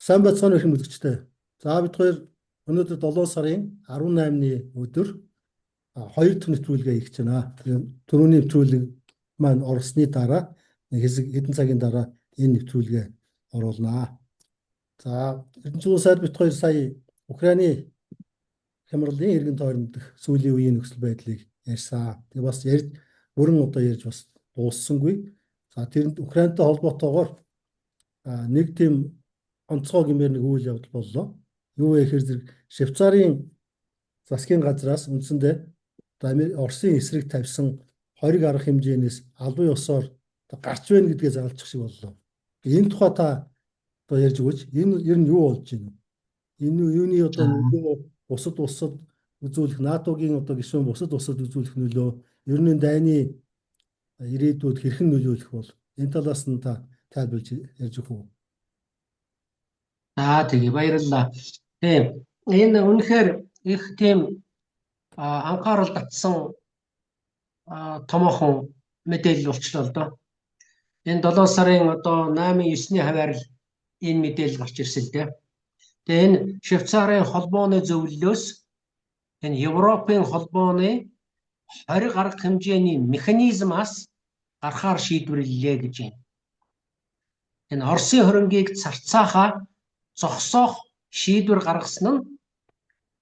Сайн байцгаана их үзэгчтэй. За бид хоёр өнөөдөр 7 сарын 18-ны өдөр 2 дахь нэвтрүүлгээ хийж байна. Түрүүний нэвтрүүлэг маань орсны дараа хэдэн цагийн дараа энэ нэвтрүүлгээ оруулнаа. За Эрдэнэчийн сайд бид хоёр сая Украины хямралын эргэн тойронд сүүлийн үеийн нөхцөл байдлыг ярьсан. Тэгээ бас бүрэн одоо ярьж бас дууссангүй. За тэрэнд Украинтай холбоотойгоор нэг тийм онцгой гэмээр нэг үйл явдал боллоо. Юу вэ гэхээр Швейцарын засгийн газраас үндсэндээ Оросын эсрэг тавьсан хориг арга хэмжээнээс албан ёсоор гарч байна гэдгээ заалчих шиг боллоо. Энэ тухай та одоо ярьж өгөөч. Энэ ер нь юу болж байна вэ? Энэ юуны одоо бусад үзүүлэх НАТОгийн одоо гишүүн бусад үзүүлэх нөлөө ер нь дайны ирээдүйд хэрхэн нөлөөлөх бол энэ талаас нь та тайлбарж ярьж өгөх үү? Тэгээ баярлалаа. Энэ үнэхээр их тийм анхаарал татсан томоохон мэдээлэл болчихлоо л доо. Энэ 7 сарын одоо 8-9-ний хаваар энэ мэдээлэл гарч ирсэн л дээ. Тэгээ энэ Швейцарын холбооны зөвлөлөөс энэ Европын холбооны хориг арга хэмжээний механизмаас гарахаар шийдвэрлэлээ гэж байна. Энэ Оросын хөрөнгийг царцаахаа зогсоох шийдвэр гаргасан нь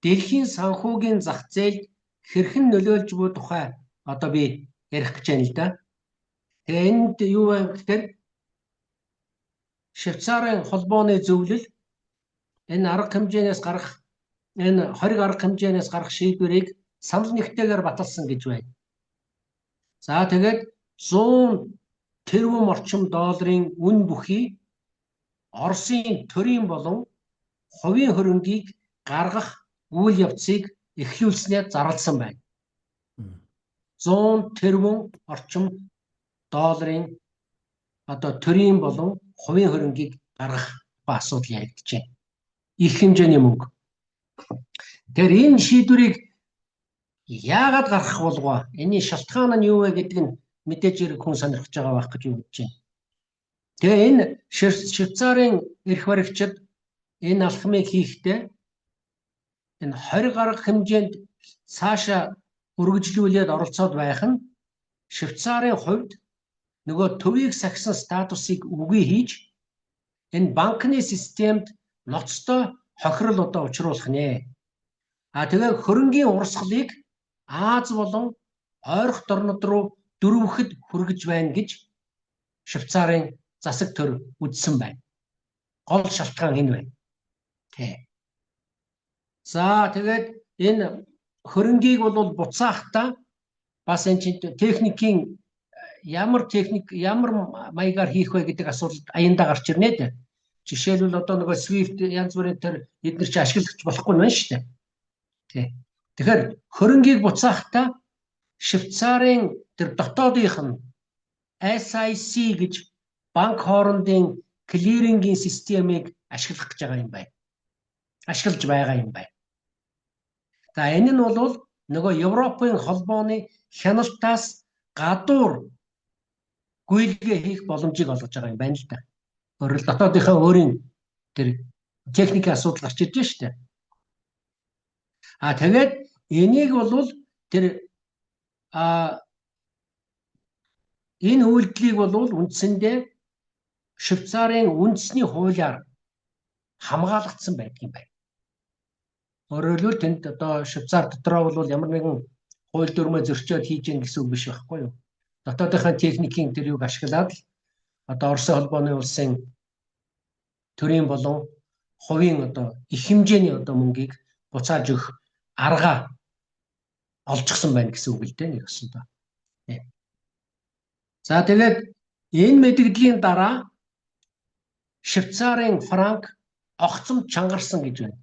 дэлхийн санхүүгийн зах зээлд хэрхэн нөлөөлж буй тухай одоо би ярих гэж байна л да. Тэгээ энд юу вэ гэхээр Швейцарын холбооны зөвлөл энэ арга хэмжээнээс гарах энэ хориг арга хэмжээнээс гарах шийдвэрийг санал нэгтэйгээр баталсан гэж байна. За тэгээд 100 тэрбум орчим долларын үн бүхий Оросын төрийн болон хувийн хөрөнгийг гаргах үйл явцыг эхлүүлснээр зарласан байна. 100 тэрбум орчим долларын одоо төрийн болон хувийн хөрөнгийг гаргах асуудал яригдж байна. Их хэмжээний мөнгө. Тэгэхээр энэ шийдвэрийг яагаад гаргах болов? Энийн шалтгаан нь юу вэ гэдэг нь мэдээж хэрэг хүн сонирхож байгаа байх гэж бодож байна. Тэгээ энэ Швейцарын эрх баригчид энэ алхмыг хийхдээ энэ хориг арга хэмжээнд цаашаа үргэлжлүүлээд оролцоод байх нь Швейцарын хувьд нөгөө төвийг сахисан статусыг үгүй хийж энэ банкны системд ноцтой хохирол одоо учруулах нэ. Тэгээ хөрөнгийн урсгалыг Аз болон ойрох орнууд руу дөрвөхөд хүргэж байна гэж Швейцарын засаг төр үзсэн байна. Гол шалтгаан энэ байна. За тэгээд энэ хөрөнгийг бол буцаахтаа бас энэ техникийн ямар маягаар хийх вэ гэдэг асуудал аяндаа гарч ирнэ дээ. Жишээлбэл одоо нөгөө SWIFT янз бүрийн төр эдгээр чи ашиглагч болохгүй юм шүү дээ. Тэгэхээр хөрөнгийг буцаахтаа Швейцарын тэр дотоодынх нь SIC гэж банк хоорондын клирингийн системийг ашиглах гэж байгаа юм байна. Ашиглаж байгаа юм байна. За энэ нь бол нөгөө Европын холбооны хяналтаас гадуур гүйлгээ хийх боломжийг олгож байгаа юм байна л да. Өөрөөр дотоодынхаа өөрийн тэр техникийн асуудал гарч ирж байна шүү дээ. Тэгээд энийг бол тэр энэ үйлдэлийг бол үндсэндээ Швейцарын үндэсний хуулиар хамгаалагдсан байдаг юм байна. Өөрөөр хэлбэл тэнд одоо Швейцар дотроо бол ямар нэгэн хууль дүрмээ зөрчөөд хийж гэн гэсэн үг биш байхгүй юу? Дотоодынхаа техникийн тэр юг ашиглаад л одоо Оросын холбооны улсын төрийн болон хувийн одоо их хэмжээний одоо мөнгийг буцааж өгөх арга олжчихсан байна гэсэн үг л дээ нэг өсөндөө. За тэгээд энэ мэдгэдлийн дараа Швейцарын франк огцом чангарсан гэж байна.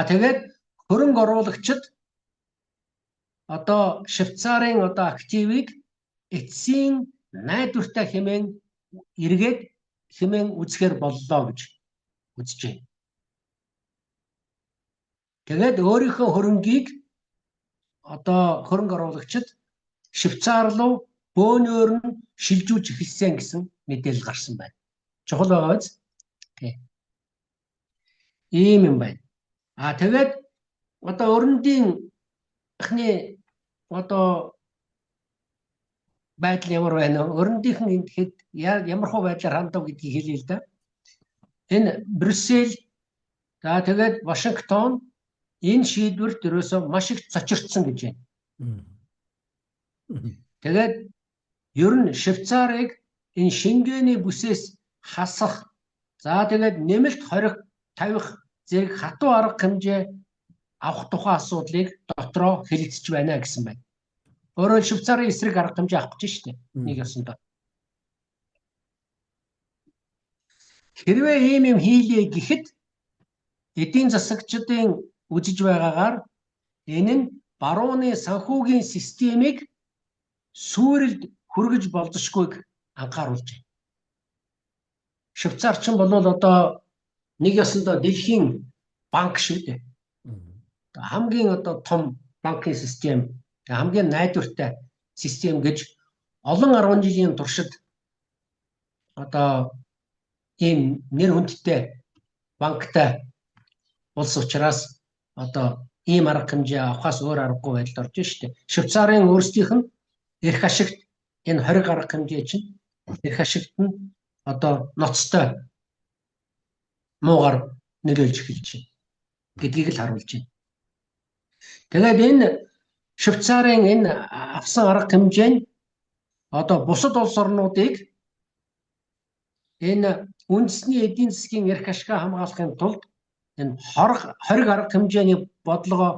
Тэгээд хөрөнгө оруулагчид одоо Швейцарын одоо активыг эцсийн найдвартай хэмээн эргээд хэмээн үзэхээр боллоо гэж үзэж байна. Тэгээд өөрийнхөө хөрөнгийг одоо хөрөнгө оруулагчид Швейцар руу бөөнөр нь шилжүүлж эхэлсэн гэсэн мэдээлэл гарсан байна. Чухал байгаа биз? Тий. Ийм юм байна. Тэгээд одоо өрөндийн эхний одоо байдал ямар байна вэ? Өрөндийнхэн энд ямар хөө байдлаар хандав гэдгийг хэлье л да. Энэ Брюссел, за тэгээд Вашингтон энэ шийдвэрт ерөөсөө маш их цочирдсан гэж байна. Тэгээд ер нь Швейцарыг энэ Шенгений бүсээс хасах, за тэгээд нэмэлт хориг тавих зэрэг хатуу арга хэмжээ авах тухай асуудлыг дотроо хэлэлцэж байна гэсэн байна. Өөрөөр Швейцарын эсрэг арга хэмжээ авах гэж штэ нэг ёсондоо. Хэрвээ ийм юм хийлээ гэхэд эдийн засагчдын үзэж байгаагаар энэ нь барууны санхүүгийн системийг сүрэлд хүргэж болзошгүйг анхааруулж байна. Швейцарчин бол одоо нэг ёсондоо дэлхийн банк шүү дээ. Хамгийн одоо том банкын систем, хамгийн найдвартай систем гэж олон 10 жилийн туршид одоо ийм нэр хүндтэй банктай улс учраас одоо ийм арга хэмжээ авахаас өөр аргагүй байдалд орж штэ. Швейцарын өөрсдийнх нь эрх ашигт энэ 20 арга хэмжээ чинь эрх ашигт нь одоо ноцтой муугар нөлөөлж эхэлж байна гэдгийг л харуулж байна. Тэгээд энэ Швейцарын энэ авсан арга хэмжээ нь одоо бусад улс орнуудыг энэ үндэсний эдийн засгийн эрх ашигаа хамгаалахын тулд энэ хориг арга хэмжээний бодлогоо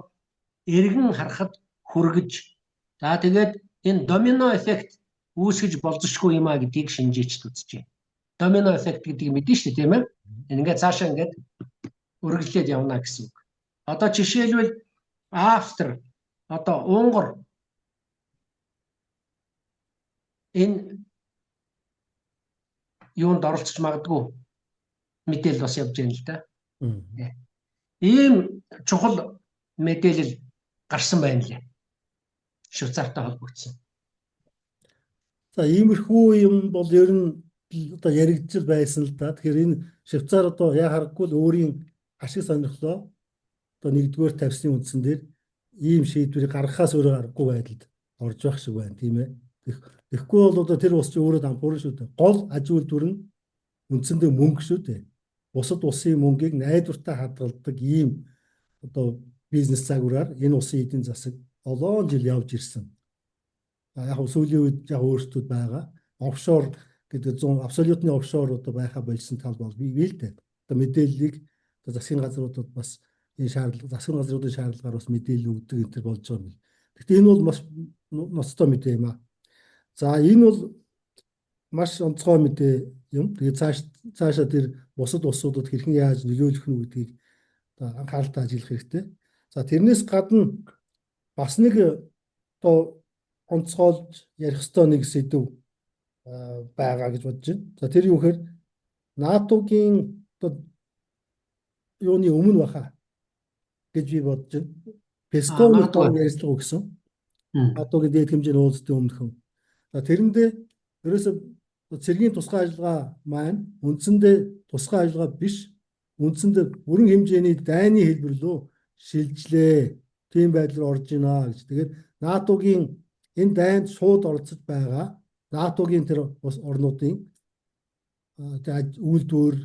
эргэн харахад хүргэж, за тэгээд энэ домино эффект үүсгэж болзошгүй юм а гэдгийг шинжээч үзэж байна. Домино эффект гэдгийг мэдэн шүү дээ, тийм ээ? Ингээд цаашаа ингээд үргэлжлээд явна гэсэн үг. Одоо жишээлбэл Австри, одоо Унгар энэ юунд оролцож магадгүй мэдээлэл бас явж байна л да. Ийм чухал мэдээлэл гарсан байна лээ. Швейцартай холбогдсон. За иймэрхүү юм бол ер нь одоо яригдж байсан л да. Тэгэхээр энэ Швейцар одоо яа харахгүй л өөрийн ашиг сонирхлоо одоо нэгдүгээр тавьсны үндсэн дээр ийм шийдвэрийг гаргахаас өөрөө аргагүй байдалд орж байх шиг байна, тийм ээ. Тэгэхгүй бол одоо тэр ус чи өөрөө дампуурна шүү дээ. Гол аж үйлдвэр нь үндсэндээ мөнгө шүү дээ. Бусад улсын мөнгийг найдвартай хадгалдаг ийм одоо бизнес загвараар энэ улсын эдийн засаг олон жил явж ирсэн. Яг сүүлийн үед яг өөрчлөлтүүд байгаа. Офшор гэдэг 100 абсолютны офшор одоо байха болсон тал бол бий л дээ. Одоо мэдээллийг одоо засгийн газруудад бас энэ шаардлага, засгийн газруудын шаардлагаар бас мэдээлэл өгдөг энэ төр болж байгаа юм. Гэхдээ энэ бол маш ноцтой мэдээ юм аа. За энэ бол маш онцгой мэдээ юм. Тэгээд цаашаа тэр бусад улсуудад хэрхэн яаж нөлөөлөх нь гэдгийг одоо анхааралтай ажиллах хэрэгтэй. За тэрнээс гадна бас нэг одоо онцгойлж ярих ёстой нэг сэдв байгаа гэж бодож байна. За тэр юу гэхээр НАТО-гийн одоо юуны өмнө баха гэж би бодож байна. Песковын ярилцлага өгсөн. НАТО-гийн дээд хэмжээний уулзалтын өмнөхөн. За тэрэндээ ерөөсөө цэргийн тусгай ажиллагаа маань үндсэндээ тусгай ажиллагаа биш, үндсэндээ бүрэн хэмжээний дайны хэлбэр рүү шилжлээ. Тийм байдлаар орж ийна гэж. Тэгээд НАТО-гийн энэ дайнд шууд оролцож байгаа НАТО-гийн тэр орнуудын үйлдвэр,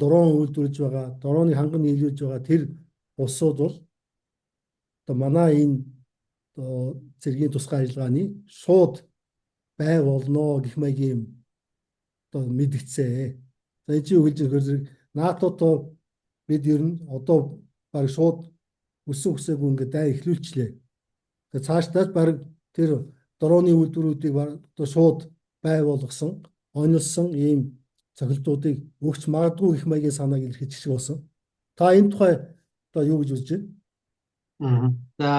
дрон үйлдвэрлэж байгаа, дроны ханган нийлүүлж байгаа тэр улсууд бол одоо манай энэ цэргийн тусгай ажиллагааны шууд бай болно гэх маягийн одоо мэдгцээ. За энэ чинь үгэлж хэрэг НАТО-то бид ер нь одоо баг шууд өссөн хүсээгүй ингээд дай эхлүүлчлээ. Тэгээ цаашдаа баг тэр дроны үйлдвэрүүдийг одоо шууд бай болгосон, онилсон ийм цохилтуудыг өгч магадгүй их маягийн санааг илэрхийлж шиг болсон. Та энэ тухай одоо юу гэж үзэж байна? За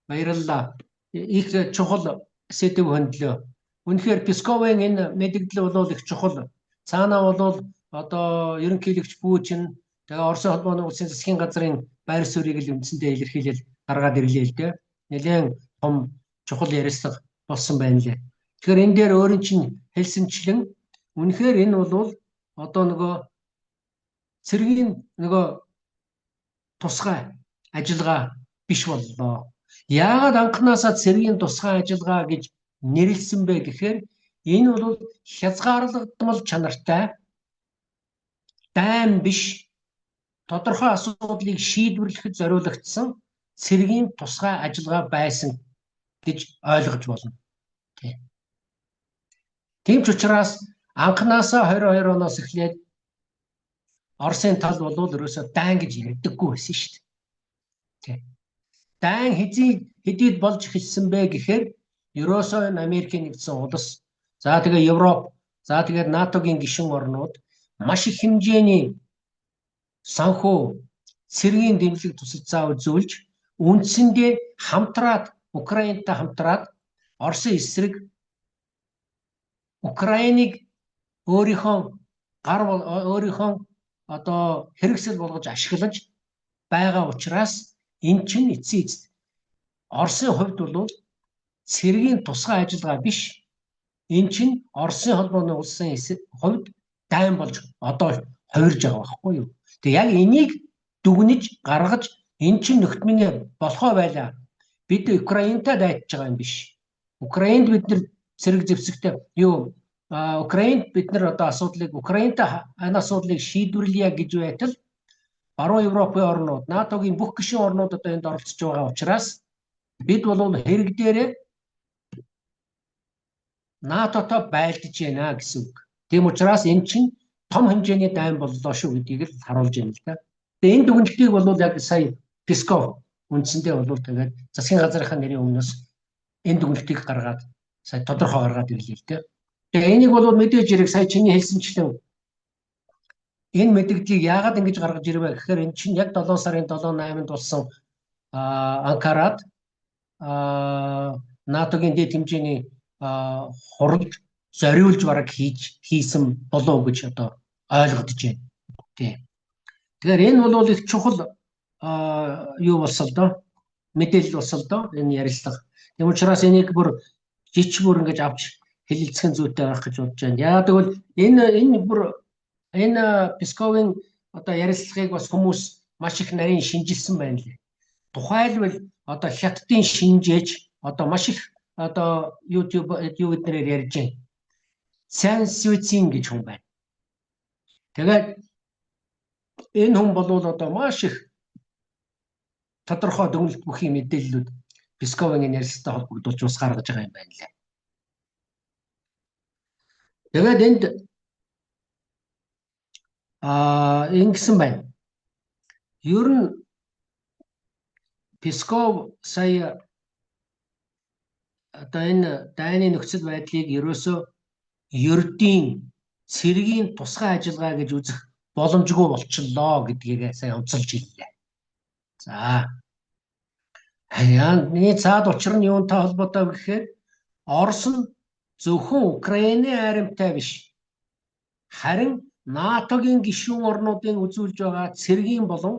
баярлалаа. Их чухал сэдв хөндлөө. Үнэхээр Песковын энэ мэдээлэл бол их чухал. Цаанаа бол одоо ерөнхийлөгч Путин тэгээ Оросын холбооны улсын засгийн газрын байр суурийг л үндсэндээ илэрхийлэл гаргаад ирлээ л дээ. Нэлээд том чухал ярилцлага болсон байна лээ. Тэгэхээр энэ дээр өөрийн чинь хэлсэнчлэн үнэхээр энэ бол одоо нөгөө цэргийн нөгөө тусгай ажиллагаа биш боллоо. Яагаад анхнаасаа цэргийн тусгай ажиллагаа гэж нэрлсэн бэ гэхээр энэ бол хязгаарлагдмал чанартай дайн биш тодорхой асуудлыг шийдвэрлэхэд зориулагдсан цэргийн тусгай ажиллагаа байсан гэж ойлгож болно. Тийм ч учраас анхнаасаа 22 оноос эхлээд Оросын тал бол ерөөсөө дайн гэж ярьдаггүй байсан шүү дээ. Дайн хэдийд болж эхэлсэн бэ гэхээр ерөөсөө энэ Америкийн нэгдсэн улс, за тэгээ Европ, за тэгээ НАТОгийн гишүүн орнууд маш их хэмжээний санхүү цэргийн дэмжлэг тусалцаа үзүүлж үндсэндээ хамтраад Украинтай хамтраад Оросын эсрэг Украиныг өөрийнхөө одоо хэрэгсэл болгож ашиглаж байгаа учраас эн чинь эцсийн эцэст Оросын хувьд бол цэргийн тусгай ажиллагаа биш. Эн чинь Оросын холбооны улсын хувьд дайн болж одоо хувирж байгаа байхгүй юу? Тэг яг энийг дүгнэж гаргаж эн чинь нөхд минь болохоо байлаа. Бид Украинтай дайтаж байгаа юм биш. Украинд бид нар цэрэг зэвсэгтэй юу Украинд бид нар одоо Украинтай энэ асуудлыг шийдвэрлэе гэж байтал баруун Европын орнууд, НАТОгийн бүх гишүүн орнууд одоо энд оролцож байгаа учраас бид бол хэрэг дээрээ НАТОтой байлдаж байна гэсэн үг. Тийм учраас эн чинь том хэмжээний дайн боллоо шүү гэдгийг л харуулж байна л да. Тэгээ энэ дүгнэлтийг бол яг сая Песков үндсэндээ бол тэгээд засгийн газрынхаа нэрийн өмнөөс энэ дүгнэлтийг гаргаад сая тодорхой гаргаад ирлээ л дээ. Тэгээ энийг бол мэдээж хэрэг сая чиний хэлсэнчлэн энэ мэдээллийг яагаад ингэж гаргаж ирвэ гэхээр эн чинь яг 7 сарын 7-8-нд болсон Анкарад НАТОгийн дэд хэмжээний хуралд зориулж бараг хийсэн болов гэж одоо ойлгогдож байна. Тэгэхээр энэ бол их чухал юу болсон доо мэдээлэл болсон доо энэ ярилцлага. Тийм учраас энийг бүр жичгүүр ингэж авч хэлэлцэх зүйтэй байх гэж бодож байна. Яагаад гэвэл энэ Песковын одоо ярилцлагыг бас хүмүүс маш их нарийн шинжилсэн байна лээ. Тухайлбал одоо хятадын шинжээч одоо маш их одоо YouTube юу гэднээр ярьж байна. Цэн Сюцин гэж хүн байна. Тэгээд энэ хүн бол одоо маш их тодорхой дүгнэлт бүхий мэдээллүүд Песковын ярилцлагатай холбогдуулж ус гаргаж байгаа юм байна лээ. Тэгээд энд ингэсэн байна. Ер нь Песков сая одоо энэ дайны нөхцөл байдлыг ерөөсөө ердийн цэргийн тусгай ажиллагаа гэж үзэх боломжгүй болчихлоо гэдгийг сая онцолж хэллээ. За. Хаяаны цаад учир нь юунтай холбоотой гэхээр Орос нь зөвхөн Украины айрамтай биш. Харин НАТОгийн гишүүн орнуудын үзүүлж байгаа цэргийн болон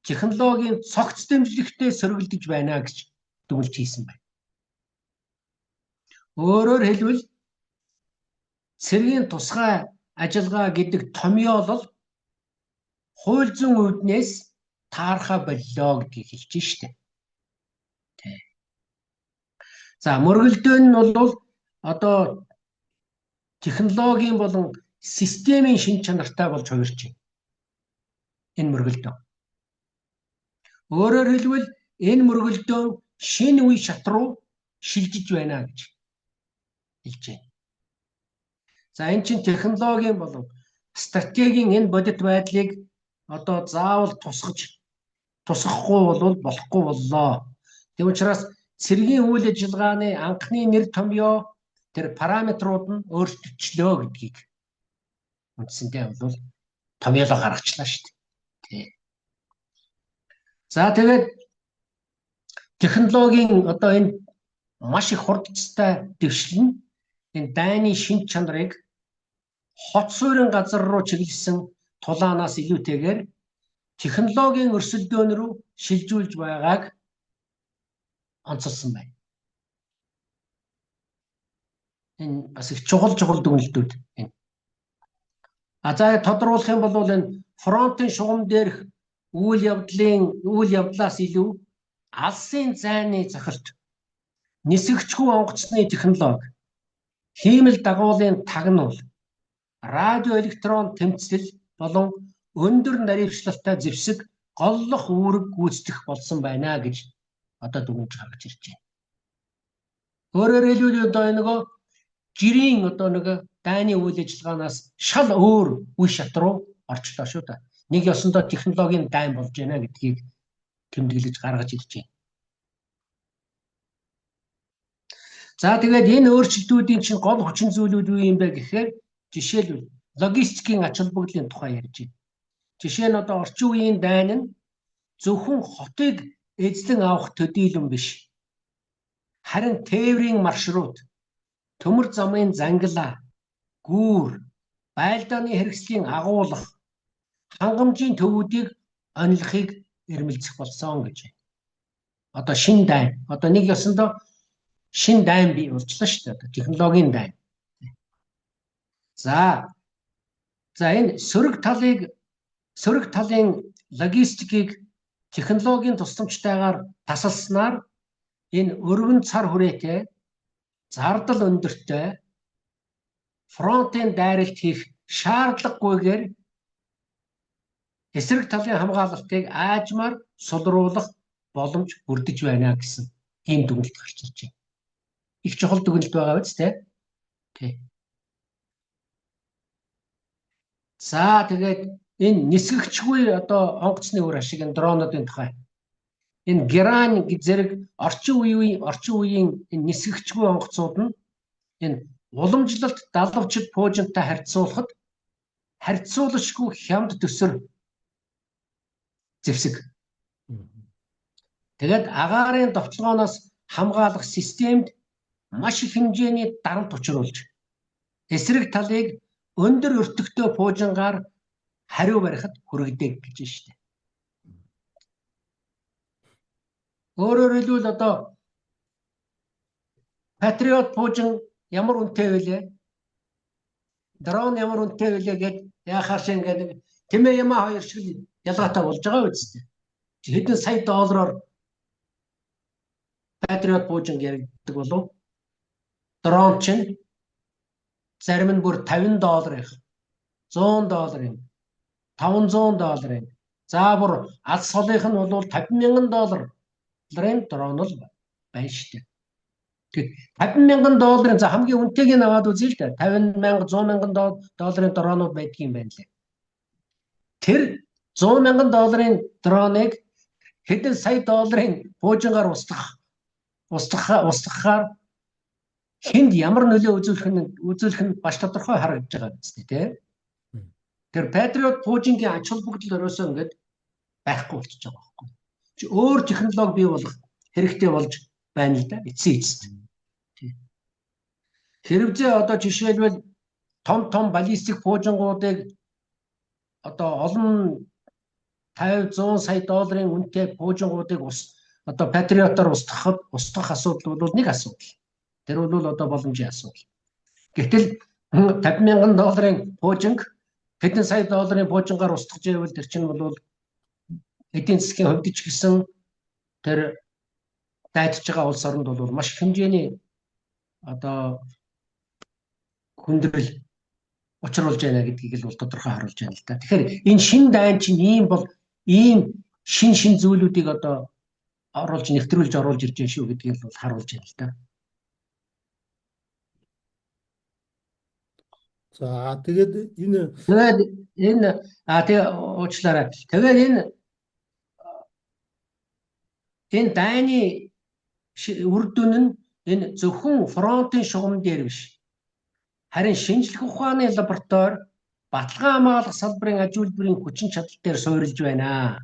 технологийн цогц дэмжлэгтэй сөргөлдөж байна гэж дүгнэлт хийсэн байна. Өөрөөр хэлбэл цэргийн тусгай ажиллагаа гэдэг томьёолол хууль зүйн үүднээс таархаа боллоо гэдгийг хэлж штэ. За мөргөлдөөн нь бол одоо технологийн болон системийн шин чанартай болж хувирч байна. Энэ мөргөлдөөн. Өөрөөр хэлбэл энэ мөргөлдөөн шинэ үе шат руу шилжиж байна гэж хэлж байна. За энэ чинь технологийн болон стратегийн энэ бодит байдлыг одоо заавал тусгахгүй бол болохгүй боллоо. Тэгм учраас цэргийн үйл ажиллагааны анхны нэр томьёо тэр параметрууд нь өөрчлөгдлөө гэдгийг үндсэндээ бол томьёолоо гаргачлаа шүү дээ. За тэгээд технологийн одоо энэ маш их хурдцтай дэвшил нь энэ дайны шин чанарыг хот суурин газар руу чиглэсэн тулаанаас илүүтэйгээр технологийн өрсөлдөөн рүү шилжүүлж байгааг онцолсон байна. Энэ бас их чухал дүгнэлтүүд энэ. За тодруулах юм бол энэ фронтын шугам дээрх үйл явдлаас илүү алсын зайны захирт, нисгэгчгүй онгоцны технологи, хиймэл дагуулын тагнуул, радио электрон тэмцэл болон өндөр наривчлалтай зэвсэг голлох үүрэг гүйцэтгэх болсон байна гэж одоо дүгнж гаргаж ирж байна. Өөрөөр хэлбэл одоо нөгөө жирийн одоо нэг дайны үйл ажиллагаанаас шал өөр үе шат руу орчлоо шүү дээ. Нэг ёсондоо технологийн дайн болж байна гэдгийг тэмдэглэж гаргаж ирж байна. За тэгээд энэ өөрчлөлтүүдийн чинь гол хүчин зүйлүүд юу юм бэ гэхээр жишээлбэл логистикийн ач холбогдлын тухай ярьж байна. Жишээ нь одоо орчин үеийн дайн нь зөвхөн хотыг эзлэн авах төдийлөн биш. Харин тээврийн маршрут, төмөр замын зангилаа, гүүр, байлдааны хэрэгслийн агуулга, хангамжийн төвүүдийг онилохыг эрмэлзэх болсон гэж байна. Одоо шинэ дайн, одоо нэг ёсондоо шинэ дайн бий болчихлоо шүү дээ. Технологийн дайн. За энэ сөрөг талын логистикийг технологийн тусламжтайгаар тасалснаар энэ өргөн цар хүрээтэй, зардал өндөртэй фронтын дайралт хийх шаардлагагүйгээр эсрэг талын хамгаалалтыг аажмаар сулруулах боломж бүрдэж байна гэсэн ийм дүгнэлт гарч ирж байна. Их чухал дүгнэлт байгаа биз дээ. За тэгээд энэ нисгэгчгүй одоо онгоцны үр ашиг энэ дронуудын тухай. Энэ герань зэрэг орчин үеийн энэ нисгэгчгүй онгоцууд нь энэ уламжлалт далавчид пуужинтай харьцуулахад харьцуулашгүй хямд төсөр зэвсэг. Тэгээд агаарын довтлогооноос хамгаалах системд маш их хэмжээний дарамт учруулж эсрэг талыг өндөр өртөгтэй пуужингаар хариу барихад хүргэдэг гэж байна шүү дээ. Өөрөөр хэлбэл одоо Patriot пуужин ямар үнэтэй вэ? Дрон ямар үнэтэй вэ гэд яхаар шиг ингээд тэмээ ямаа хоёр шиг ялгаатай болж байгаа үстэй. Хэдэн сая доллараар Patriot пуужин яригддаг болов. Дрон чинь зарим нь бүр $50, $100, $500. За бүр алс солих нь бол $50,000 дрон л байна шүү дээ. $50,000 за хамгийн үнэтэйг нь аваад үзье л дээ. $50,000, $100,000 дронууд байдаг юм байна лээ. Тэр $100,000 дроныг хэдэн сая долларын пуужингаар устгахаар хэнд ямар нөлөө үзүүлэх нь баш тодорхой харагдаж байгаа биз дээ. Тэр Patriot пуужингийн ач холбогдол өрөөсөө ингээд байхгүй болчихж байгаа байхгүй. Чи өөр технологи бий болох хэрэгтэй болж байна л да. Эцсийн эцэст. Хэрвээ одоо жишээлбэл том баллистик пуужингуудыг одоо олон 50-100 сая долларын үнэтэй пуужингуудыг одоо Patriot-оор устгах асуудал бол нэг асуудал. Тэр бол одоо боломжийн асуудал. Гэтэл $50,000 пуужинг хэдэн сая долларын пуужингаар устгаж байвал тэр чинь бол эдийн засгийн хувьд ч гэсэн тэр дайдж байгаа улс оронд бол маш хэмжээний одоо хүндрэл учруулж байна гэдгийг л тодорхой харуулж байна л да. Тэгэхээр энэ шин дайн чинь ийм шин зүйлүүдийг одоо нэвтрүүлж оруулж ирж байна шүү гэдгийг бол харуулж байна л да. За тэгээд энэ уучлаарай. Тэгээд энэ дайны үр дүн нь энэ зөвхөн фронтын шугам дээр биш. Харин шинжлэх ухааны лаборатори баталгаа хамгаалах салбарын аж үйлдвэрийн хүчин чадал дээр суурилж байна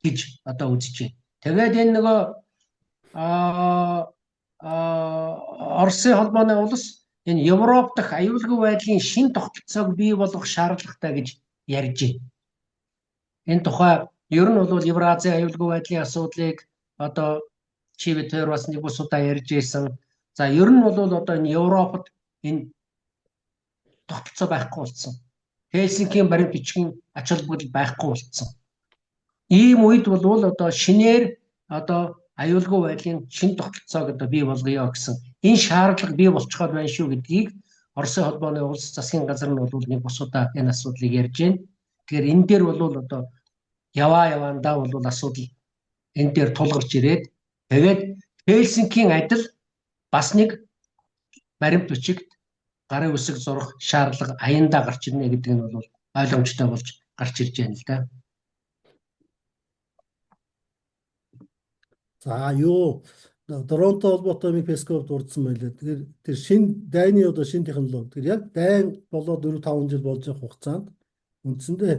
гэж одоо үзэж байна. Тэгээд энэ нөгөө Оросын холбооны улс энэ Европ дахь аюулгүй байдлын шин тогтолцоог бий болгох шаардлагатай гэж ярьж байна. Энэ тухай ер нь бол Евразийн аюулгүй байдлын асуудлыг одоо чи бид хоёр бас нэг ус удаа ярьж ирсэн. За ер нь бол одоо энэ Европод энэ тогтолцоо байхгүй болсон. Хельсинкийн баримт бичгийн ач холбогдол байхгүй болсон. Ийм үед бол одоо шинээр одоо аюулгүй байдлын шинэ тогтолцоог одоо бий болгоё гэсэн энэ шаардлага бий болчиход байна шүү гэдгийг Оросын холбооны улс засгийн газар нь бол нэг бус удаа энэ асуудлыг ярьж байна. Тэгэхээр энэ дээр бол одоо явандаа бол асуудал энэ дээр тулгарч ирээд тэгээд Хельсинкийн адил бас нэг баримт бичигт гарын үсэг зурх шаардлага аяндаа гарч ирнэ гэдэг нь бол ойлгомжтой болж гарч ирж байна л да. За юу дронтой холбоотой нэг Песков дурдсан байлаа. Тэгэхээр тэр шинэ дайны одоо шинэ технологи. Тэгэхээр яг дайн болоод 4-5 жил болж байгаа хугацаанд үндсэндээ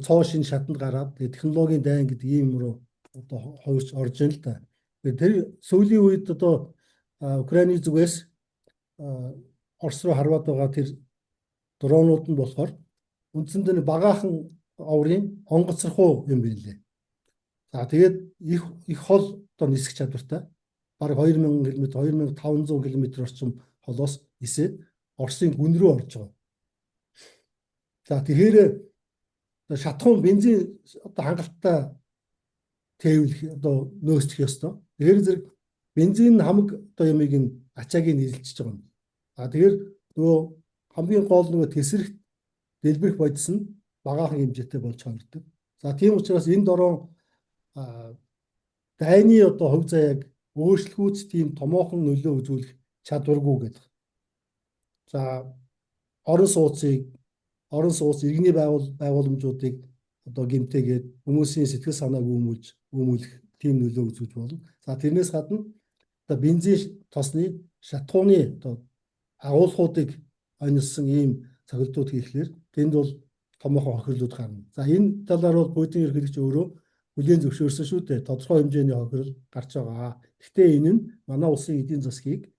цоо шинэ шатанд гараад технологийн дайн гэдэг ийм руу одоо хойш орж ийн л да. Тэр сүүлийн үед одоо Украины зүгээс Орос руу харваад байгаа тэр дронууд нь болохоор үндсэндээ багаахан оврын онгоцрохуу юм байлээ. За тэгээд их хол одоо нисэх чадвартай. Бараг 2000 км, 2500 км орчим холоос нисээд Оросын гүн рүү орж байгаа. За тэгэхээр шатхуун бензин одоо хангалттай тээвлэх одоо нөөцлөх ёстой. Тэгэхээр зэрэг бензин хамаг одоо ямыг нь ачааг нь эзэлчихэж байгаа юм. А тэгэхээр нөгөө хамгийн гол нөгөө тесрэх дэлбэрэх бодис нь багаахан хэмжээтэй болж харагддаг. За тийм учраас энэ дороо дайны одоо хөв заяаг өөрчлөхүүц тийм томоохон нөлөө үзүүлэх чадваргүй гэдэг. За орон сууц иргэний байгууламжуудыг одоо гэмтээгээд хүмүүсийн сэтгэл санааг өмүүлэх тийм нөлөө үзүүлж болно. За тэрнээс гадна одоо бензин тосны шатхууны одоо агуулгуудыг онилсон ийм цогцолтууд хийхлээр тэнд бол томоохон хохирлууд гарна. За энэ талаар бол Путин ерөнхийлөгч өөрөө хүлээн зөвшөөрсөн шүү дээ. Тодорхой хэмжээний хохирол гарч байгаа. Гэхдээ энэ нь манай улсын эдийн засгийг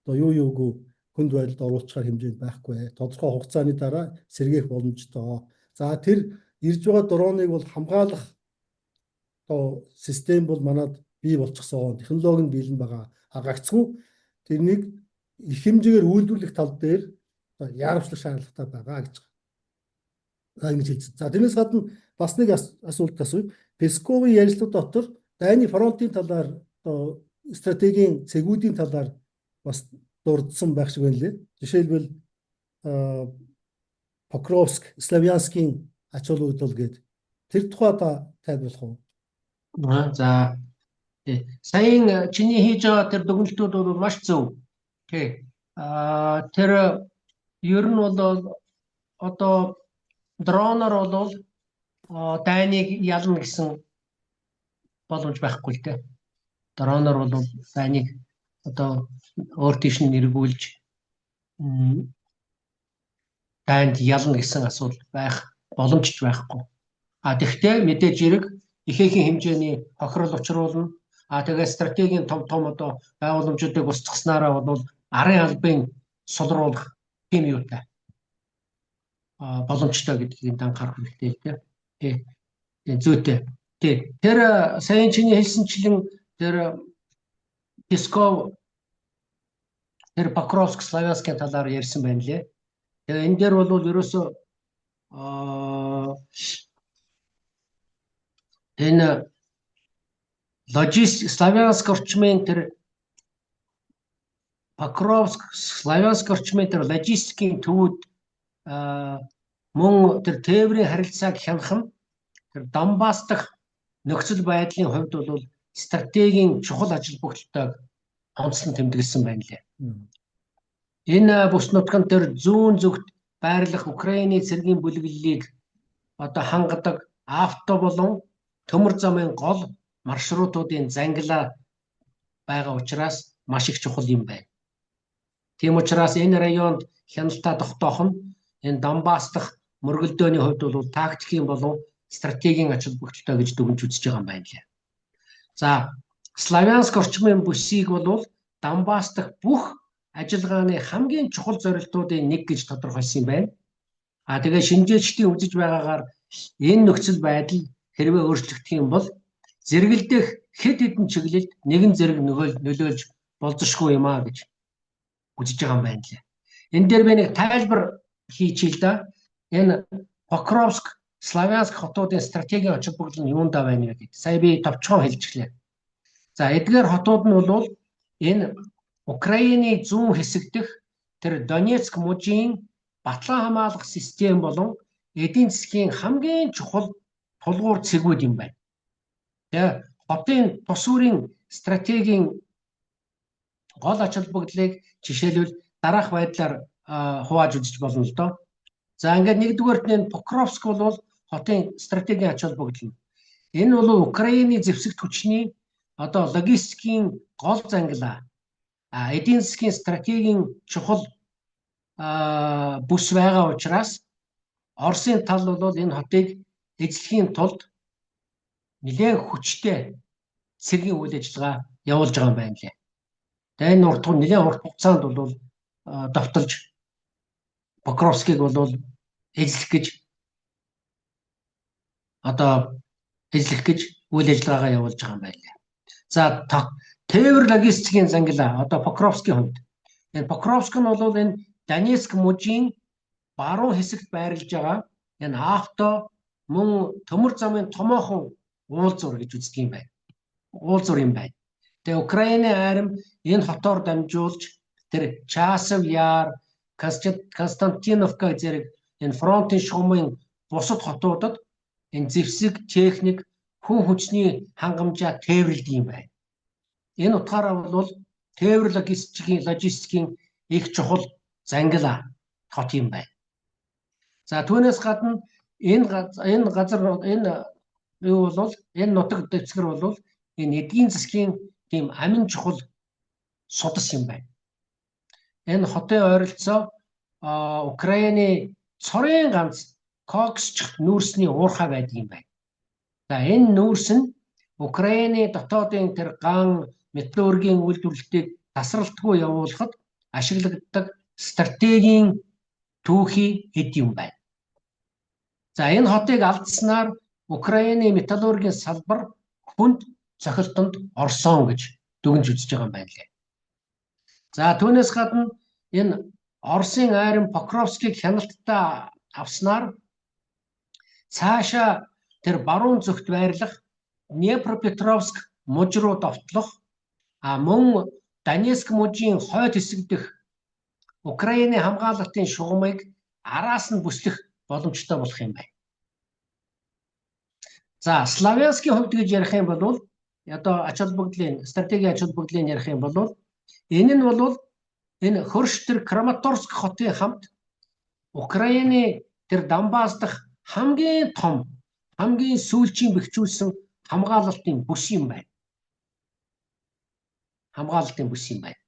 одоо юугүй хүнд байдалд оруулахар хэмжээнд байхгүй. Тодорхой хугацааны дараа сэргээх боломжтой. За тэр ирж байгаа дроныг бол хамгаалах одоо систем бол манад бий болчихсон. Технологи нь бэлэн байгаа. Гагцгүй тэрнийг их хэмжээгээр үйлдвэрлэх тал дээр яарвчлах шаардлагатай байгаа гэж ингэж хэлсэн. За тэрнээс гадна бас нэг асуулт асууя. Песковын ярилцлага дотор дайны фронтын талаар одоо стратегийн цэгүүдийн талаар бас дурдсан байх шиг байна лээ. Жишээлбэл Покровск, Славянскийн ач холбогдол гээд тэр тухай та тайлбарлах уу? За саяхан чиний хийж байгаа тэр дүгнэлтүүд бол маш зөв. Тэр ер нь бол одоо дроноор бол дайныг ялна гэсэн боломж байхгүй л дээ. Дроноор бол дайныг одоо өөр тийш нь эргүүлж дайнд ялна гэсэн асуудал байх боломжч байхгүй. Тэгвэл мэдээж хэрэг ихээхэн хэмжээний хохирол учруулна. Тэгээд стратегийн том одоо байгууламжуудыг устгаснараа бол арын албын сулруулах тийм юутай боломжтой гэдгийг анхаарах хэрэгтэй л дээ. Зүйтэй. Тэр саяхан чиний хэлсэнчлэн тэр Песков тэр Покровск, Славянскийн талаар ярьсан байна лээ. Тэгээ энэ дээр бол ерөөсөө энэ логистик Славянск орчмын тэр Покровск, Славянск орчмын тэр логистикийн төвүүд мөн тэр тээврийн харилцааг хянах нь тэр Донбасс дахь нөхцөл байдлын хувьд бол стратегийн чухал ажил бүгдтэйг онцлон тэмдэглэсэн байна лээ. Энэ бүс нутганд тэр зүүн зүгт байрлах Украины цэргийн бүлэглэлийг одоо хангадаг авто болон төмөр замын гол маршрутуудын зангилаа байгаа учраас маш их чухал юм байна. Тийм учраас энэ районд хяналтаа тогтоох нь энэ Донбасс дахь мөргөлдөөний хувьд бол тактикийн болон стратегийн ач холбогдолтой гэж дүгнж үзэж байгаа юм байна лээ. За Славянск орчмын бүсийг бол Донбасс дахь бүх ажиллагааны хамгийн чухал зорилтуудын нэг гэж тодорхойлсон юм байна. Тэгээ шинжээчдийн үзэж байгаагаар энэ нөхцөл байдал хэрвээ өөрчлөгдөх юм бол зэрэгэлдэх хэд хэдэн чиглэлд нэгэн зэрэг нөлөөлж болзошгүй юм аа гэж үзэж байгаа юм байна лээ. Энэ дээр би нэг тайлбар хийчихъя л да. Энэ Покровск, Славянск хотуудын стратегийн очил бүгд нь юунд байна гэдэг. Сая би товчхон хэлчихлээ. За эдгээр хотууд нь бол энэ Украины зүүн хэсэг дэх тэр Донецк мужийн батлан хамгаалах систем болон эдийн засгийн хамгийн чухал тулгуур цэгүүд юм байна. Тэгээ хотын тус бүрийн стратегийн гол ач холбогдлыг жишээлбэл дараах байдлаар хувааж үзэж болно л доо. За ингээд нэгдүгээрт нь Покровск бол хотын стратегийн ач холбогдол. Энэ бол Украины зэвсэгт хүчний одоо логистикийн гол зангилаа. Эдийн засгийн стратегийн чухал бүс байгаа учраас Оросын тал бол энэ хотыг эзлэхийн тулд нэлээд хүчтэй цэргийн үйл ажиллагаа явуулж байгаа юм байна лээ. Тэгээ энэ нэлээд урт хугацаанд бол давталж Покровскийг бол эзлэх гэж үйл ажиллагаагаа явуулж байгаа юм байна лээ. За тээвэр логистикийн зангилаа одоо Покровскийн хувьд. Энэ Покровск нь бол энэ Донецк мужийн баруун хэсэгт байрлаж байгаа энэ авто мөн төмөр замын томоохон уулзуур гэж үздэг юм байна. Уулзуур юм байна. Тэгээ Украины арим энэ хотоор дамжуулж тэр Часов Яр, Константиновка зэрэг энэ фронтын шугамын бусад хотуудад энэ зэвсэг, техник, хүн хүчний хангамжаа тээвэрлэдэг юм байна. Энэ утгаараа бол тээвэр логистикийн их чухал зангилаа хот юм байна. За түүнээс гадна энэ нутаг дэвсгэр бол энэ эдийн засгийн тийм амин чухал судас юм байна. Энэ хотын ойролцоо Украины цорын ганц Коксч нүүрсний уурхай байдаг юм байна. За энэ нүүрс нь Украины дотоодын тэр ган металлургийн үйлдвэрлэлтийг тасралтгүй явуулахад ашиглагддаг стратегийн түүхий хэд юм байна. За энэ хотыг алдснаар Украины металлургийн салбар хүнд цохилтонд орсон гэж дүгнж үзэж байгаа юм байна лээ. За түүнээс гадна энэ Оросын айрын Покровскийг хяналттай авснаар цаашаа тэр баруун зүгт байрлах Днепропетровск муж руу довтлох мөн Донецк мужийн хойд хэсэг дэх Украины хамгаалалтын шугамыг араас нь бүслэх боломжтой болох юм байна. За Славянскийн хувьд гэж ярих юм бол одоо ач холбогдлын стратегийн ач холбогдлыг ярих юм бол энэ нь бол энэ хөрш тэр Краматорск хотын хамт Украины тэр Донбасс дахь хамгийн том, хамгийн сүүлчийн бэхжүүлсэн хамгаалалтын бүс юм байна. Хамгаалалтын бүс юм байна.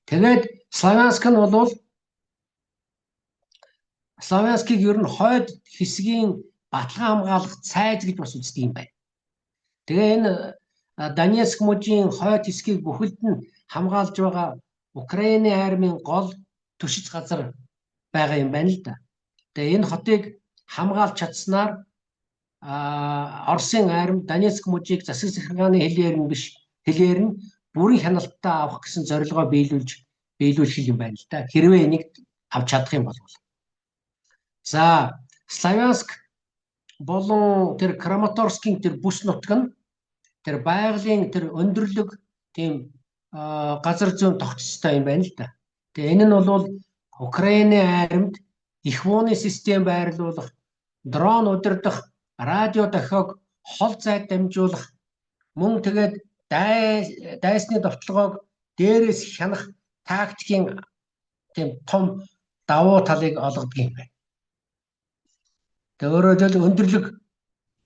Тэгээд Славянск нь бол Славянскийг ер нь хойд хэсгийн баталгаа хамгаалах цайз гэж бас үздэг юм байна. Тэгээ энэ Донецк мужийн хойд хэсгийг бүхэлд нь хамгаалж байгаа Украины армийн гол түшиж газар байгаа юм байна л да. Тэгээ энэ хотыг хамгаалж чадсанаар Оросын арми Донецк мужийг засаг захиргааны хэлээр нь бүрэн хяналттай авах гэсэн зорилгоо биелүүлэх юм байна л да. Хэрвээ энийг авч чадах юм бол. За Славянск болон тэр Краматорскийн тэр бүс нутаг нь тэр байгалийн тэр өндөрлөг тийм газар зүйн тогтцтой юм байна л да. Тэгээ энэ нь бол Украины армид их вууны систем байрлуулах, дрон удирдах, радио дохиог хол зайд дамжуулах, мөн тэгээд дайсны довтлогоог дээрээс хянах тактикийн тийм том давуу талыг олгодог юм байна. Тэгээ өөрөөр хэлбэл өндөрлөг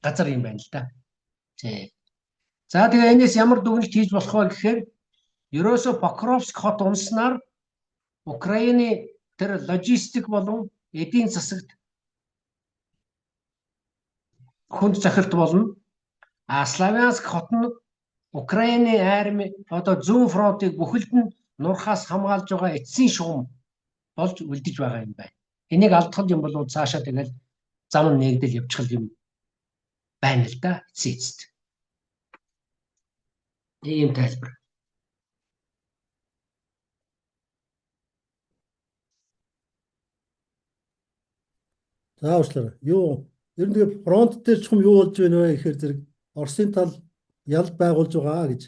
газар юм байна л да. За тэгээ энэс ямар дүгнэлт хийж болох вэ гэхээр ерөөсө Покровск хот унснаар Украины тэр логистик болон эдийн засагт хүнд цохилт болно. Славянск хот нь Украины арми одоо зүүн фронтыг бүхэлд нь нурхаас хамгаалж байгаа эцсийн шугам болж үлдэж байгаа юм байна. Энийг алдах юм бол цаашаа тэгэл зам нэгдэл явчих юм байна л да. Эцэст. Ийм тайлбар. За уучлаарай. Юу ер нь тэгээ фронт дээр чухам юу болж байна вэ гэхээр зэрэг Оросын тал ялд байгуулж байгаа гэж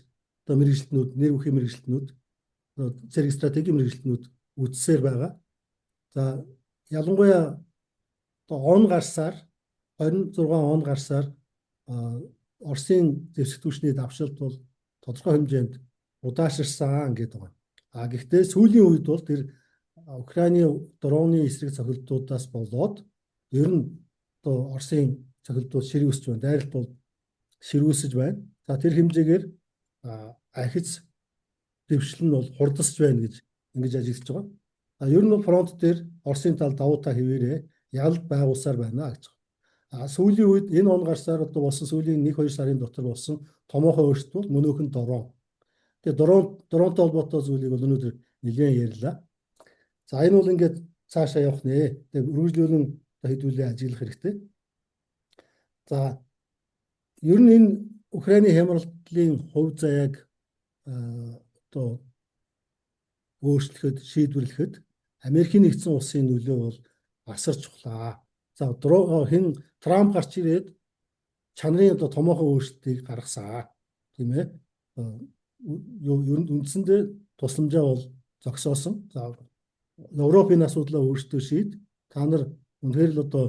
одоо мэрэгчлэнүүд, нэр бүхий мэрэгчлэнүүд, зэрэг стратегийн мэрэгчлэнүүд үзсээр байгаа. За ялангуяа одоо он гарсаар 26 он гарсаар Оросын зэвсэгтүүчний давшилт бол тодорхой хэмжээнд удаашрсан гэдэг байна. Гэхдээ сүүлийн үед бол тэр Украиний дроны эсрэг цохилтуудаас болоод ер нь одоо Оросын цохилтууд ширүүсэж байна. Дайралт бол ширүүсэж байна. За тэр хэмжээгээр ахиц дэвшил нь бол хурдсаж байна гэж ингэж ажиглаж байгаа. Ер нь бол фронт дээр Оросын тал давуу та хэвээрээ ялд байгуулсаар байна гэж байна. Сүүлийн үед энэ он гарсаар одоо болсон сүүлийн 1-2 сарын дотор болсон томоохон өөрчлөлт бол мөнөөх нь дрон. Тэгээ дронтой холбоотой зүйлийг бол өнөөдөр нэлээд ярьлаа. За энэ бол ингээд цаашаа явах нэ. Тэгээ үргэлжлүүлэн хэдүүлээ ажиглах хэрэгтэй. За ер нь энэ Украиний хямралтлын хувь заяаг одоо өөрчлөхөд, шийдвэрлэхэд Америкийн нэгдсэн улсын нөлөө бол асар чухлаа. За хэн Трамп гарч ирээд чанарын одоо томоохон өөрчлөлтийг гаргасан. Тийм ээ. Ер нь үндсэндээ тусламжаа бол зогсоосон. За Европын асуудлаа өөрсдөө шийд. Та нар үнэхээр л одоо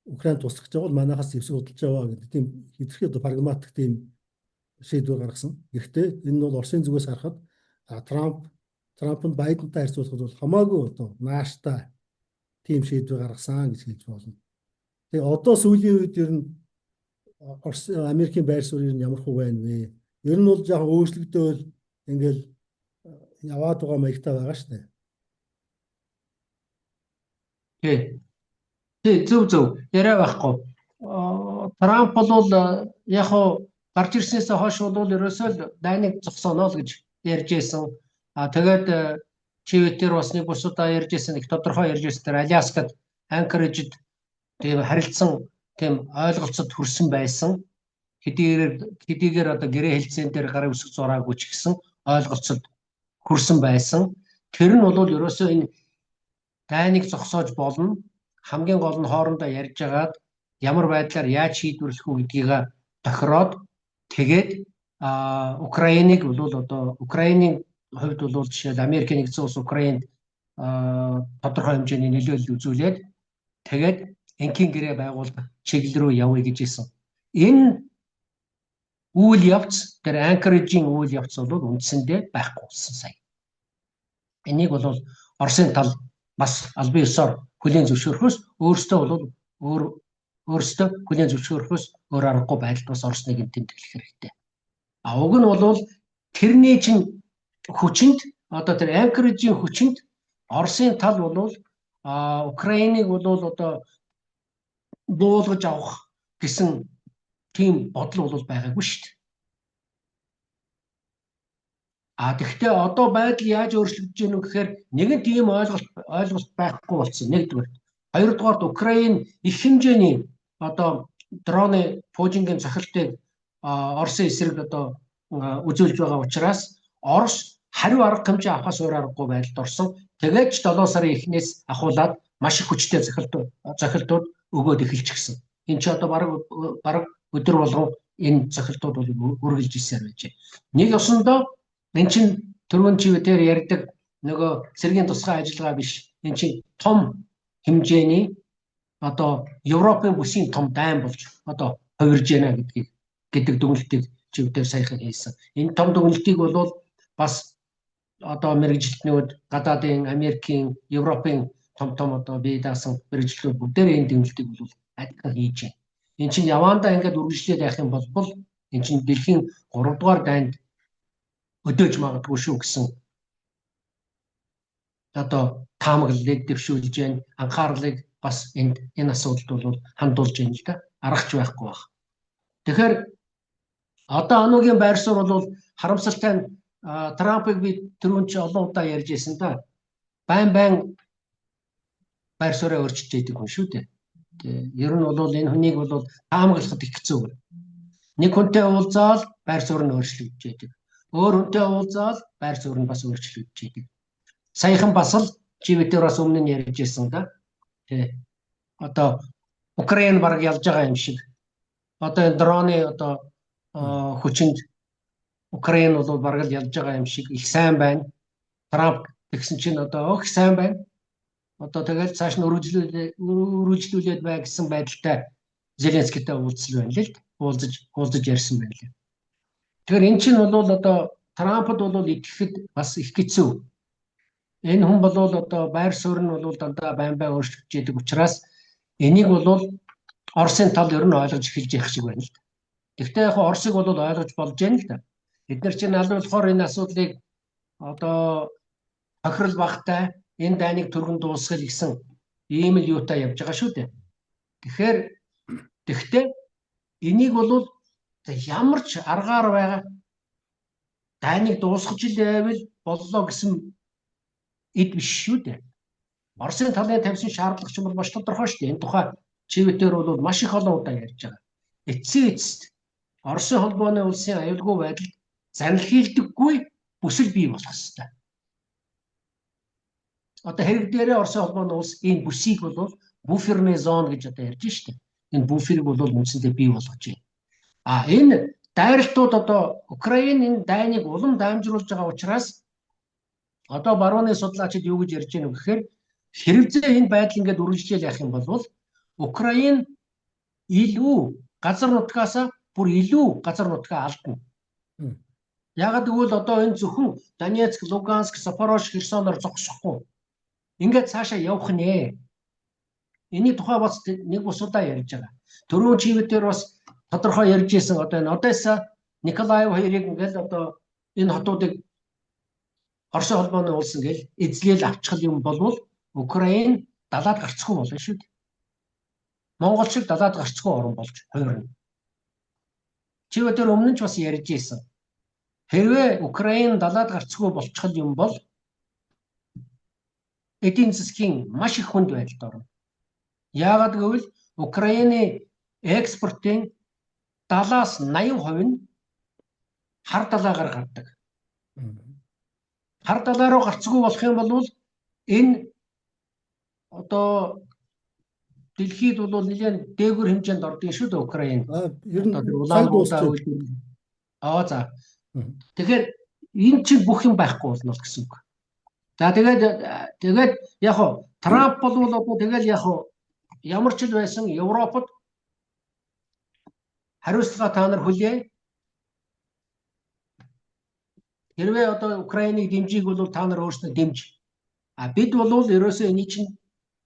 Украинд туслах гэж байгаа бол манайхаас зэвсэг худалдаж аваа гэдэг тийм хэдэрхий одоо прагматик тийм шийдвэр гаргасан. Гэхдээ энэ нь бол Оросын зүгээс харахад Трампын Байдентай харьцуулахад бол хамаагүй одоо нааштай тийм шийдвэр гаргасан гэж хэлж болно. Тэгээ одоо сүүлийн үед ер нь Америкийн байр суурь нь ямар хөө байна вэ? Ер нь бол жоохон өөрчлөгдөөл ингээл яваад байгаа маягтай байгаа шүү дээ. Тэг зөв яриа байхгүй. Трамп бол яг хоо гарч ирснээс хойш бол ерөөсөө л дайныг зогсооно л гэж ярьж байсан. Тэгээд чивэтэр бас нэг бусудаа ярьж байсан, их тодорхой ярьж байсан. Тэр Аляскад Анкориджд тийм харилцсан тийм ойлголцод хүрсэн байсан. Хэдийгээр одоо гэрээ хэлцэн дээр гарын үсэг зураагүй ч гэсэн ойлголцод хүрсэн байсан. Тэр нь бол ерөөсөө энэ дайныг зогсоож болно. Хамгийн гол нь хоорондоо ярьж агаад ямар байдлаар яаж шийдвэрлэх үү гэдгийг тохироод тэгээд Украиныг бол одоо Украиний хувьд бол жишээл Америкийн нэгдсэн улс Украинд тодорхой хэмжээний нөлөөлөл үзүүлээд тэгээд энгийн гэрээ байгуулах чиглэл рүү явъя гэж хэлсэн. Энэ үйл явц тэр Анкориджийн үйл явц бол үндсэндээ байхгүй болсон сая. Энийг бол Оросын тал бас албан ёсоор хүлээн зөвшөөрөхөөс өөрөөсөө хүлээн зөвшөөрөхөөс өөр аргагүй байдалд бас Оросныг тэмдэглэх хэрэгтэй. Уг нь бол тэрний чинь хүчинд одоо тэр Анкориджийн хүчинд Оросын тал бол Украиныг бол одоо буулгаж авах гэсэн тийм бодол бол байгаагүй шүү дээ. Тэгэхдээ одоо байдал яаж өөрчлөгдөж байна вэ гэхээр нэгэн тийм ойлголт байхгүй болсон. Нэгдүгээр. Хоёрдугаарт Украин их хэмжээний одоо дроны Путингийн цохилтыг Оросын эсрэг одоо үзүүлж байгаа учраас Орос хариу арга хэмжээ авахаас өөр аргагүй байдалд орсон. Тэгээд 7 сарын эхнээс ахуулаад маш их хүчтэй цохилтууд өгөөд эхэлчихсэн. Энэ ч одоо бараг өдөр болгон энэ цохилтууд бол үргэлж ирсээр байж. Нэг ёсондоо энэ чинь түрүүн чивээр ярьдаг нөгөө цэргийн тусгай ажиллагаа биш. Энэ чинь том хэмжээний одоо Европын бүсийн том дайн болж одоо хувирж байна гэдэг дүгнэлтийг чивээр саяхан хийсэн. Энэ том дүгнэлтийг бол бас одоо мэрэгжилтнүүд гадаадын Америкийн, Европын том одоо бие даасан мэрэгчлүүд бүгдээр энэ дүгнэлтийг бол адилхан хийж байна. Энэ чинь явандаа ингээд үргэлжлээд явах юм бол энэ чинь дэлхийн 3 дугаар дайнд өдөөж магадгүй шүү гэсэн одоо таамаглалыг дэвшүүлж байна. Анхаарлыг бас энэ асуудалд бол хандуулж байна л да. Аргач байхгүй баг. Тэгэхээр одоо Анугийн байр суурь бол харамсалтай Трампыг би түрүүн чи олон удаа ярьж байсан да. Байн байр суурьаа өөрчилж байдаг хүн шүү дээ. Ер нь бол энэ хүнийг бол таамаглахад их хэцүү. Нэг хүнтэй уулзаал байр суурь нь өөрчлөгдөж байдаг. Өөр хүнтэй уулзаал байр суурь нь бас өөрчлөгдөж байдаг. Саяхан бас л чивээр бас өмнө нь ярьж байсан да. одоо Украин бараг ялж байгаа юм шиг. Одоо энэ дроны одоо хүчинд Украин бол бараг л ялж байгаа юм шиг их сайн байна. Трамп тэгсэн чинь одоо их сайн байна. Одоо тэгэл цааш нь үргэлжлүүлээд бай гэсэн байдалтай Зеленскийтэй уулзсан байна л уулзаж ярьсан байна лээ. Тэгэхээр эн чинь бол одоо Трампд бол итгэхэд бас их хэцүү. Энэ хүн бол одоо байр суурь нь бол дандаа байн өөрчлөгдөж идэг учраас энийг бол Оросын тал ер нь ойлгож эхэлж явах шиг байна л да. Гэхдээ яг Оросыг бол ойлгож болж байна л да. Бид нар чинь аль болохоор энэ асуудлыг одоо тохирол багтай энэ дайныг түргэн дуусгах гэсэн ийм л юутай явж байгаа шүү дээ. Тэгэхдээ энийг бол ямар ч аргаар байгаа дайныг дуусгаж л байвал боллоо гэсэн эд биш шүү дээ. Оросын талын тавьсан шаардлага ч бол маш тодорхой шүү дээ. Энэ тухай чивэтээр бол маш их олон удаа ярьж байгаа. Эцсийн эцэст Оросын холбооны улсын аюулгүй байдал занлхийлдэггүй бүсэл бий болох ёстой. Одоо хэрэг дээрээ Оросын холбооны улс энэ бүсийг бол буферный зон гэж одоо ярьж штэ. Энэ буферыг бол үндсэндээ бий болгож байна. Энэ дайралтууд одоо Украин энэ дайныг улам дамжруулж байгаа учраас одоо барууны судлаачид юу гэж ярьж байна вэ гэхээр хэрвээ энэ байдал ингээд үргэлжлээл явах юм бол Украин илүү газар нутгаас бүр илүү газар нутгаа алдна. Ягаад гэвэл одоо энэ зөвхөн Донецк, Луганск, Запорожье, Херсоноор зогсохгүй. Ингээд цаашаа явах нэ. Эний тухай бас нэг бус удаа ярьж байгаа. Түрүүн чивэтээр бас тодорхой ярьж ирсэн одоо энэ Одесса, Николаев хоёрыг ингээд одоо энэ хотуудыг Оросын холбооны улс ингээл эзлээл авчихл юм болвол Украин далаад гарцгүй болно шүү дээ. Монгол шиг далаад гарцгүй орн болж хувирна. Чивэтээр өмнө нь ч бас ярьж ирсэн. Хэрвээ Украин далаад гарцгүй болчихл юм бол эдийн засгийн маш их хүнд байдалд орно. Яагаад гэвэл Украины экспортын 70-80% нь хар далаагаар гардаг. Хар далаа руу гарцгүй болох юм бол энэ одоо дэлхийд бол нэлээд дээгүүр хэмжээнд ордог шүү дээ Украин. Ер нь за. Тэгэхээр энэ чинь бүх юм байхгүй болно гэсэн үг. За тэгээд яг хоо Трамп бол одоо тэгэл яг хоо ямар ч л байсан Европод хариуцлага та нар хүлээ. Хэрвээ одоо Украиныг дэмжийг бол та нар өөрсдөө дэмж. Бид бол ерөөсөө эний чинь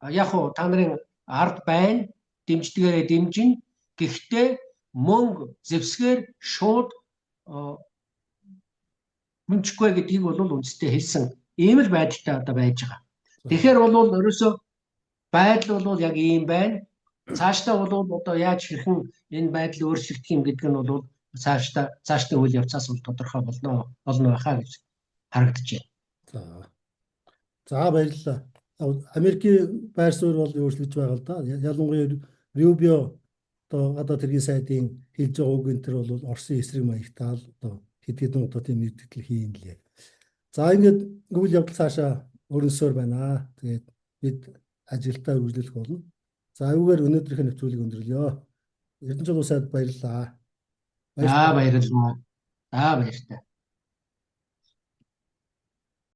яг хоо та нарын ард байна, дэмждгээрээ дэмжин. Гэхдээ мөнгө зэвсгээр шууд мөнчгүй гэдгийг бол үндэстэй хэлсэн. Ийм л байдалтай одоо байж байгаа. Тэгэхээр бол ерөөсөө байдал бол яг ийм байна. Цаашдаа бол одоо яаж хэрхэн энэ байдал өөрчлөгдөх юм гэдэг нь бол цаашдаа үйл явцаас бол тодорхой болно байхаа гэж харагдаж байна. За баярлалаа. Америкийн байр суурь бол өөрчлөгдөж байгаа л да. Ялангуяа Рубио одоо тэргийн сайдын хэлж байгаа үг энэ төр бол Оросын эсрэг маягтаал одоо хэдэн удаа тийм мэдээлэл хийн лээ. За ингээд үйл явдал цаашаа өрнөсөөр байна. Тэгээд бид ажилдаа үргэлжлүүлэх болно. За үүгээр өнөөдрийнхөө нэвтрүүлгийг өндөрлөё. Эрдэнэчүүд улсад баярлалаа. Баярлалаа. Баярлалаа.